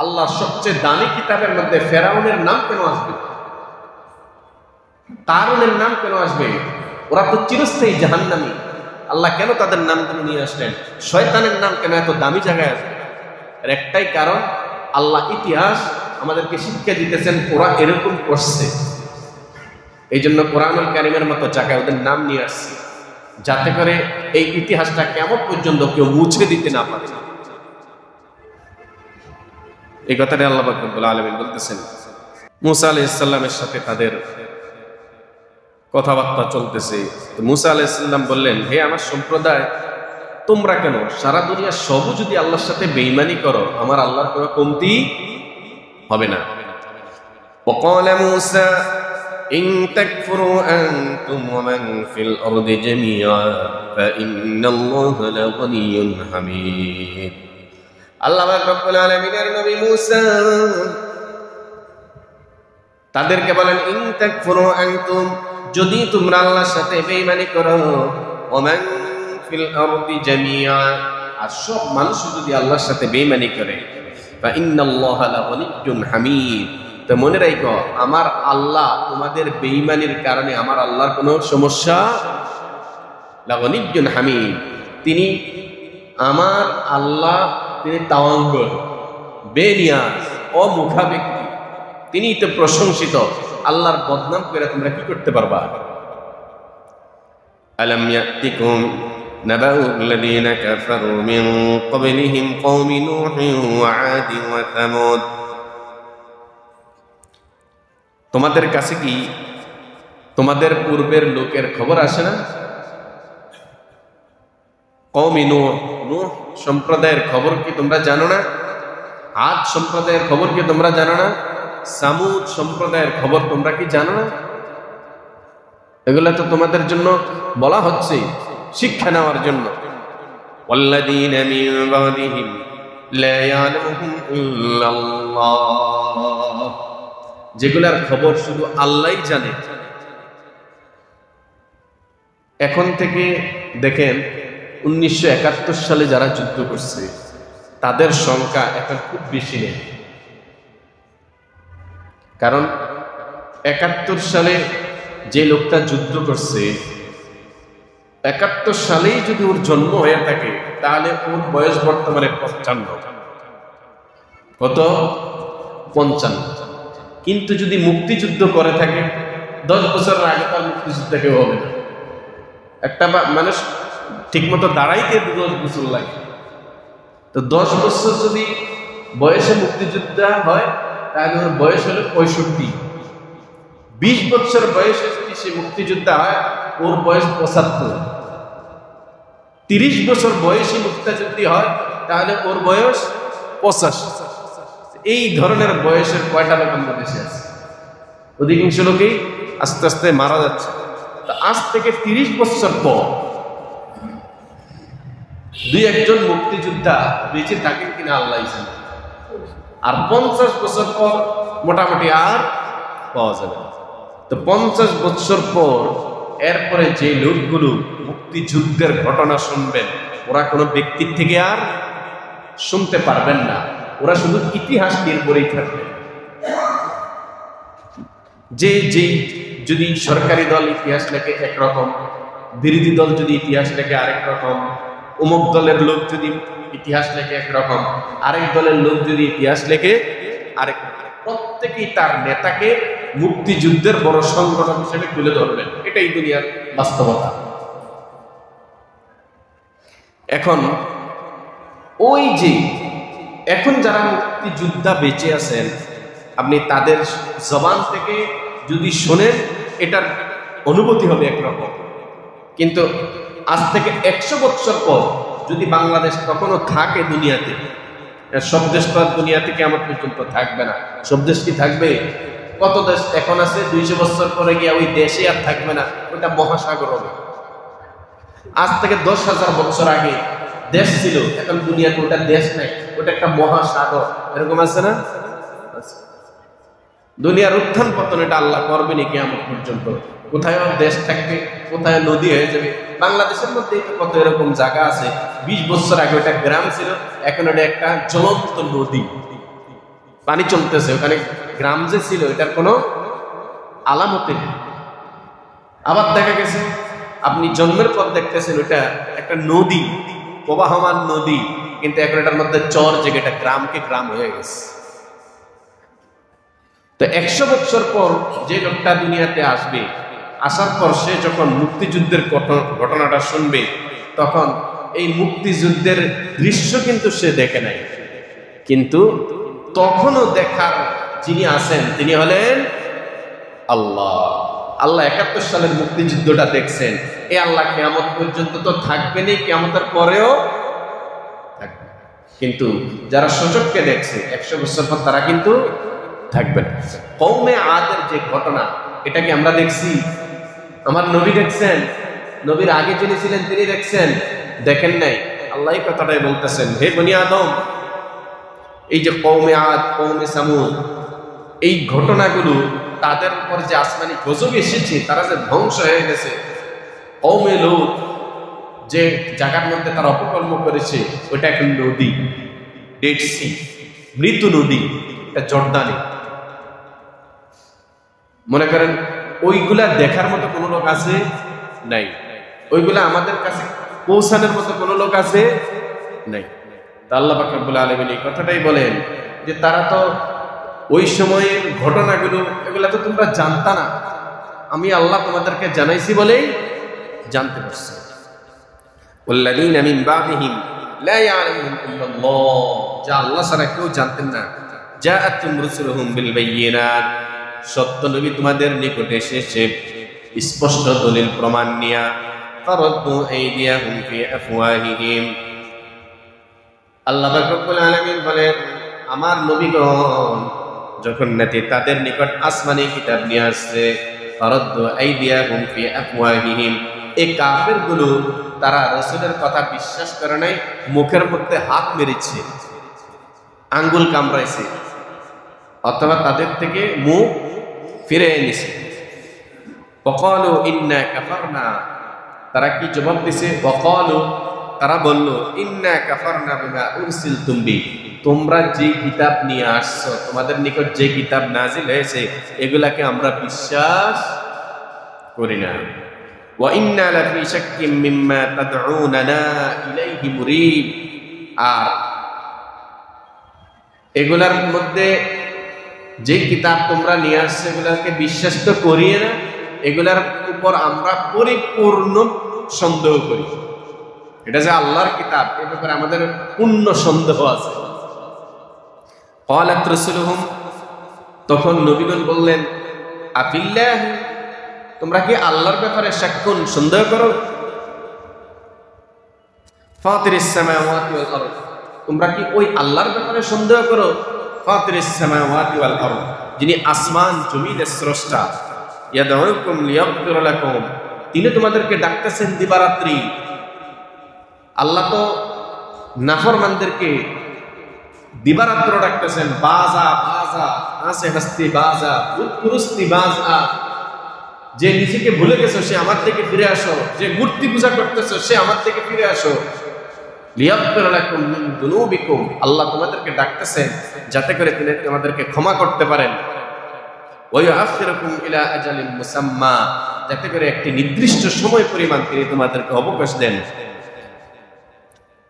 আল্লাহর সবচেয়ে দামি কিতাবের মধ্যে ফেরাউনের নাম কেন আসবে? কারুনের নাম কেন আসবে? ওরা তো চিরস্থায়ী জাহান্নামী। আল্লাহ কেন তাদের নামগুলো নিয়ে আসলেন? শয়তানের নাম কেন এত দামি জায়গায় আসবে? এর একটাই কারণ, আল্লাহ ইতিহাস আমাদেরকে শিক্ষা দিতেছেন ওরা এরকম করছে, এই জন্য কোরআনুল কারীমের মতো জায়গায় ওদের নাম নিয়ে আসছে, যাতে করে এই ইতিহাসটা কেমন পর্যন্ত কেউ মুছে দিতে না পারে। এই কথাটা আল্লাহ পাক রব্বুল আলামিন বলতেছেন। মুসা আলাইহিস সালামের সাথে তাদের কথাবার্তা চলতেছে। মুসা আলাইহিস সালাম বললেন, হে আমার সম্প্রদায়, তোমরা কেন সারা দুনিয়ার সবও যদি আল্লাহর সাথে বেঈমানি করো, আমার আল্লাহর কোনো কমতি হবে না। وقال موسى إن تكفروا أنتم ومن في الأرض جميعا فإن الله لغني حميد। আল্লাহ রাব্বুল আলামিনের নবী মুসা তাদেরকে বলেন, ইন তাকফুরু আনতুম, যদি তোমরা আল্লাহর সাথে বেঈমানি করো, ওমান ফিল আরদি জামিআ, আর সব মানুষ যদি আল্লাহর সাথে বেঈমানি করে, ফা ইন্নাল্লাহা লাগনিয়্যুন হামিদ, তো মনে রাখো আমার আল্লাহ তোমাদের বেঈমানির কারণে আমার আল্লাহর কোনো সমস্যা, লাগনিয়্যুন হামিদ, তিনি আমার আল্লাহ, তিনি তাওয়াঙ্গুর, বেনিয়াজ, অমুখা ব্যক্তি, তিনি তো প্রশংসিত। আল্লাহর বদনাম করে তোমরা কি করতে পারবা? আলাম ইয়াতিকুম নাবাউল্লাযীনা কাফারু মিন ক্বাবলিহিম কওমি নূহিন ওয়া আদিন ওয়া সামুদ, তোমাদের কাছে কি তোমাদের পূর্বের লোকের খবর আসে না? কওমি নূহ, নূহ সম্প্রদায়ের খবর কি তোমরা জানো না? আদ সম্প্রদায়ের খবর কি তোমরা জানো না? সামুদ সম্প্রদায়ের খবর তোমরা কি জানো না? এগুলা তো তোমাদের জন্য বলা হচ্ছে শিক্ষা নেওয়ার জন্য। ওয়াল্লাযীনা মিন বা'দিহিম লা ইয়ালামুহুম ইল্লাল্লাহ, যেগুলার খবর শুধু আল্লাহই জানে। এখন থেকে দেখেন 1971 সালে যারা যুদ্ধ করছে তাদের সংখ্যা এখন খুব বেশি নেই, কারণ 71 সালে যে লোকটা যুদ্ধ করছে, 71 সালেই যদি ওর জন্ম হয়ে থাকে তাহলে ওর বয়স বর্তমানে 55। কত? 55। কিন্তু যদি মুক্তিযুদ্ধ করে থাকে 10 বছরের আগে তার মুক্তিযুদ্ধ কেউ হবে না। একটা মানুষ ঠিকমতো দাঁড়াইতে 10 বছর লাগে, তো 10 বছর যদি বয়সে মুক্তিযোদ্ধা হয় তাহলে ওর বয়স হলো 65। 20 বছর বয়সে যদি সে মুক্তিযোদ্ধা হয় ওর বয়স 75। 30 বছর বয়সী মুক্তিযুদ্ধী হয় তাহলে ওর বয়স 85। এই ধরনের বয়সের কয়টা লোক আমাদের দেশে আছে? অধিকাংশ লোকেই আস্তে আস্তে মারা যাচ্ছে। তো আজ থেকে 30 বছর পর 2-1 মুক্তিযোদ্ধা বেঁচে থাকেন কিনা আল্লাহ জানে, আর 50 বছর পর মোটামুটি আর পাওয়া যাবে না। তো 50 বছর পর এরপরে যে লোকগুলো মুক্তিযুদ্ধের ঘটনা শুনবেন, ওরা কোনো ব্যক্তির থেকে আর শুনতে পারবেন না, ওরা শুধু ইতিহাস নির্ভরেই থাকবে। যে যদি সরকারি দল ইতিহাস লেখে একরকম, বিরোধী দল যদি ইতিহাস লেখে আরেক রকম, অমুক দলের লোক যদি ইতিহাস লেখে একরকম, আরেক দলের লোক যদি ইতিহাস লেখে আরেক, প্রত্যেকেই তার নেতাকে মুক্তিযুদ্ধের বড় সংগঠন হিসেবে তুলে ধরবেন। এটাই দুনিয়ার বাস্তবতা। এখন ওই যে এখন যারা মুক্তিযোদ্ধা বেঁচে আছেন, আপনি তাদের জবান থেকে যদি শোনেন এটার অনুভূতি হবে একরকম, কিন্তু আজ থেকে 100 বছর পর যদি বাংলাদেশ কখনো থাকে দুনিয়াতে, সব দেশ তো আর দুনিয়াতে কিয়ামত পর্যন্ত থাকবে না। সব দেশ কি থাকবে? কত দেশ এখন আছে, 200 বছর পরে গিয়ে ওই দেশে আর থাকবে না, ওটা মহাসাগর হবে। আজ থেকে 10,000 বছর আগে দেশ ছিল, এখন দুনিয়াতে ওটা দেশ নাই, ওটা একটা মহাসাগর। এরকম আছে না? দুনিয়ার উত্থান পতন এটা আল্লাহ করবেনি কিয়ামত পর্যন্ত। কোথায় দেশ থাকবে, কোথায় নদী হয়ে যাবে। বাংলাদেশের মধ্যেই তো কত এরকম জায়গা আছে, 20 বছর আগে ওটা গ্রাম ছিল, এখন ওটা একটা জ্বলন্ত নদী। পানি চলতেছে, ওখানে গ্রাম যে ছিল এটার কোনো আলামতে নেই। আবার দেখা গেছে আপনি জন্মের পর দেখতেছেন ওটা একটা নদী, প্রবাহমান নদী, কিন্তু এখন এটার মধ্যে চর জেগে এটা গ্রামকে গ্রাম হয়ে গেছে। তো 100 বছর পর যে লোকটা দুনিয়াতে আসবে, আসার পর সে যখন মুক্তিযুদ্ধের ঘটনাটা শুনবে, তখন এই মুক্তিযুদ্ধের দৃশ্য কিন্তু সে দেখে নাই, কিন্তু তখনও দেখার যিনি আছেন তিনি হলেন আল্লাহ। আল্লাহ 71 সালের মুক্তিযুদ্ধটা দেখছেন, এই আল্লাহ কিয়ামত পর্যন্ত তো থাকবেনই, কিয়ামতের পরেও থাকবে। কিন্তু যারা সূচককে দেখছে 100 বছর পর তারা কিন্তু থাকবে না। কওমে আদের যে ঘটনা, এটা কি আমরা দেখছি? আমার নবী দেখছেন? নবীর আগে যিনি ছিলেন তিনি দেখছেন? দেখেন নাই। আল্লাহ কথাটাই বলতেছেন, হে বনি আদম, এই যে কওমে আদ, কওমে সামুদ, এই ঘটনাগুলো তাদের উপর যে আসমানি গজব এসেছে, তারা যে ধ্বংস হয়ে গেছে। কওমে লূত যে জায়গার মধ্যে তারা অপকর্ম করেছে, ওইটা এখন নদী, ডেড সি, মৃত্যু নদী, এটা জর্দানে। মনে করেন ওইগুলা দেখার মতো কোনো লোক আছে? নাই। ওইগুলা আমাদের কাছে পৌঁছানোর মতো কোনো লোক আছে? নাই। তা আল্লাহ পাক রব্বুল আলামিন এই কথাটাই বলেন যে তারা তো ওই সময়ের ঘটনাগুলো, এগুলা তো তোমরা জানতা না, আমি আল্লাহ তোমাদেরকে জানাইছি বলেই জানতে পারছো। ওয়াল্লাযীনা মিন বা'দিহিম লা ইয়া'লামুহুম ইল্লাল্লাহ, যা আল্লাহ ছাড়া কেউ জানতেন না। জাআতুহুম রুসুলুহুম বিল বায়্যিনাত, সত্য নবী তোমাদের নিকটে এসেছে স্পষ্ট দলিল প্রমাণ নিয়া। ফারাদ্দু আইদিয়াহুম ফি আফওয়াহিহিম, আল্লাহ পাক রব্বুল আলামিন বলেন, আমার নবীগণ যখন নাকি তাদের নিকট আসমানি কিতাব নিয়ে আসছে, ফারাদ্দু আইদিয়াহুম ফি আফওয়াহিহিম, এই কাফেরগুলো তারা রাসূলের কথা বিশ্বাস করে নাই, মুখের মধ্যে হাত মেরেছে, আঙ্গুল কামড়াইছে, অথবা তাদের থেকে মুখ ফিরে এনেছে। ওয়াকালু ইন্না কাফারনা, তারা কি জবাব দিছে? ওয়াকালু, তারা বলল, ইন্না কাফারনা বিমা উরসিলতুম বি, তোমরা যে কিতাব নিয়ে আসছো, তোমাদের নিকট যে কিতাব নাজিল হয়েছে, এগুলাকে আমরা বিশ্বাস করি না। ওয়া ইন্না লাফি শাক্কিম মিম্মা তাদউনানা ইলাইহি মুরিব, আর এগুলার মধ্যে যে কিতাব তোমরা নিয়ে আসছো এগুলাকে বিশ্বাস তো করিয়ে না, এগুলার উপর আমরা পরিপূর্ণ সন্দেহ করি। এটা যে আল্লাহর কিতাব, এ ব্যাপারে আমাদের পূর্ণ সন্দেহ আছে। ক্বালাত রাসূলুহুম, তখন নবীগণ বললেন, আফিল্লাহ, তোমরা কি আল্লাহর ব্যাপারে শাক্কুন, সন্দেহ করো? ফাতিরিস সামাওয়াতি ওয়াল আরদ, তোমরা কি ওই আল্লাহর ব্যাপারে সন্দেহ করো? ফাতিরিস সামাওয়াতি ওয়াল আরদ, যিনি আসমান জমিনের স্রষ্টা। ইয়াদউকুম লিয়াগফির লাকুম, তিনি তোমাদেরকে ডাকতেছেন দিবারাত্রি। আল্লাহ তো নাফরমানদেরকে দিবারাত্র ডাকতেছেন, বাজা বাজা আসে হস্তি বাজা উৎপুরুস্তি বাজা, যে নিজেকে ভুলে গেছো সে আমার থেকে ফিরে আসো, যে মূর্তি পূজা করতেছো সে আমার থেকে ফিরে আসো। লিয়াগফির লাকুম মিন যুনুবিকুম, আল্লাহ তোমাদেরকে ডাকতেছেন যাতে করে তিনি তোমাদেরকে ক্ষমা করতে পারেন। ওয়া ইউআখিরুকুম ইলা আজালিন মুসাম্মা, যাতে করে একটি নির্দিষ্ট সময় পরিমাণ তিনি তোমাদেরকে অবকাশ দেন।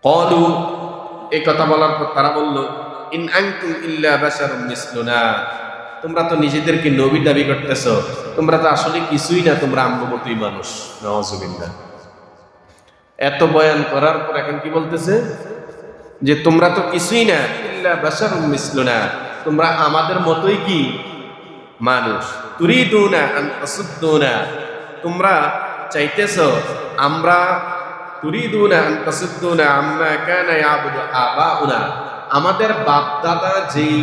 ক্বালু, এই কথা বলার পর তারা বলল, ইন আনতুম ইল্লা বাশারুম মিসলুনা, তোমরা তো নিজেদেরকে নবী দাবি করতেছো, তোমরা তো আসলে কিছুই না, তোমরা আমরা মতোই মানুষ। নাউযুবিল্লাহ। এত বয়ান করার পর এখন কি বলতেছে? যে তোমরা তো কিছুই না, ইল্লা বাশারুম মিসলুনা, তোমরা আমাদের মতোই কি মানুষ। তুরিদুনা আন তাসুদ্দুনা, তোমরা চাইতেছো আমরা, তুরিদুনা আন তাসুদ্দুনা আম্মা কানা ইয়াবুদু আবাউনা, আমাদের বাপ দাদা যেই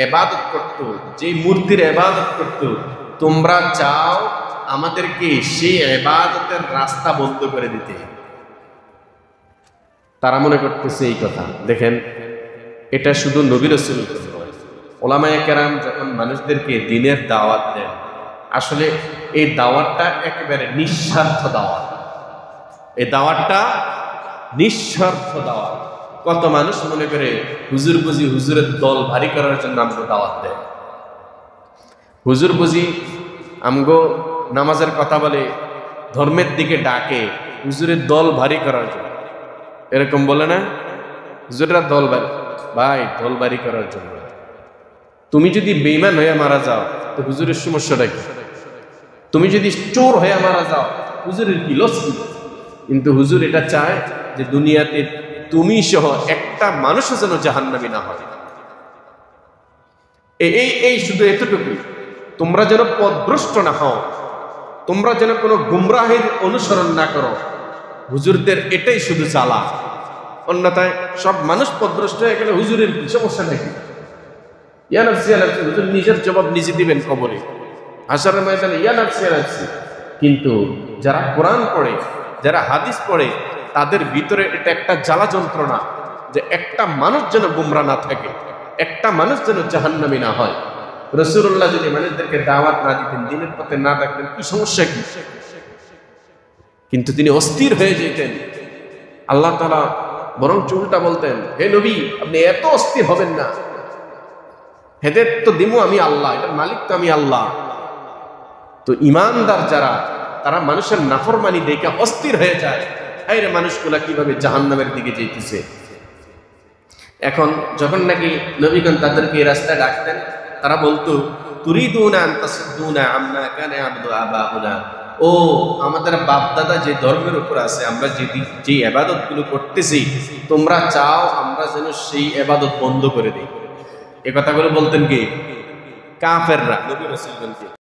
ইবাদত করত, যেই মূর্তির ইবাদত করত, তোমরা চাও আমাদেরকে সেই ইবাদতের রাস্তা বন্ধ করে দিতে। তারা মনে করতেছে এই কথা। দেখেন, এটা শুধু নবী রাসূল নয়, ওলামায়ে কেরাম যখন মানুষদেরকে দ্বীনের দাওয়াত দেন, আসলে এই দাওয়াতটা একেবারে নিঃস্বার্থ দাওয়াত। এই দাওয়াতটা নিঃস্বার্থ দাওয়াত। কত মানুষ মনে করে হুজুর বুঝি হুজুরের দল ভারী করার জন্য আমগো দাওয়াত দেয়, হুজুর বুঝি আমগো নামাজের কথা বলে, ধর্মের দিকে ডাকে হুজুরের দল ভারী করার জন্য। এরকম বলে না হুজুররা দল ভারী, ভাই দল ভারী করার জন্য। তুমি যদি বেঈমান হয়ে মারা যাও তো হুজুরের সমস্যাটা কি? তুমি যদি চোর হয়ে মারা যাও হুজুরের কি লস কি? কিন্তু হুজুর এটা চায় যে দুনিয়াতে তুমি সহ একটা মানুষও যেন জাহান্নামী না হয়। এই শুধু এতটুকুই, তোমরা যেন পথভ্রষ্ট না হও, তোমরা যেন কোনো গুমরাহের অনুসরণ না করো। হুজুরদের এটাই শুধু জ্বালা, অন্যথায় সব মানুষ পথভ্রষ্ট হয়ে গেলে হুজুরের কি সমস্যা নাকি? ইয়া নাফসি ইয়া নাফসি, হুজুর নিজের জবাব নিজে দিবেন কবরে, হাশরের ময়দানে ইয়া নাফসি ইয়া নাফসি। কিন্তু যারা কোরআন পড়ে, যারা হাদিস পড়ে, তাদের ভিতরে এটা একটা জ্বালা যন্ত্রণা যে একটা মানুষ যেন গুমরা না থাকে, একটা মানুষ যেন জাহান্নামী না হয়। রাসূলুল্লাহ যদি মানুষদেরকে দাওয়াত না দিতেন, দ্বীনের পথে না ডাকতেন, কি সমস্যা কি? কিন্তু তিনি অস্থির হয়ে যেতেন। আল্লাহ তাআলা বরং উল্টা বলতেন, হে নবী আপনি এত অস্থির হবেন না, হেদায়েত তো দিমু আমি আল্লাহ, এটার মালিক তো আমি আল্লাহ। তো ইমানদার যারা, তারা মানুষের নাফরমানি দেখে অস্থির হয়ে যায়, আরে মানুষগুলা কিভাবে জাহান্নামের দিকে যেতেছে। এখন যখন নাকি নবীগণ তাদেরকে এই রাস্তায় ডাকতেন, তারা বলতো তুরিদুনা আন তাসুদ্দুনা আম্মা কানা ইয়াবুদু আবাউনা, ও আমাদের বাপ দাদা যে ধর্মের উপর আছে, আমরা যে ইবাদতগুলো করতেছি, তোমরা চাও আমরা যেন সেই ইবাদত বন্ধ করে দিই। এই কথাগুলো বলতেন কি? কাফেররা, নবী রাসূলগণকে।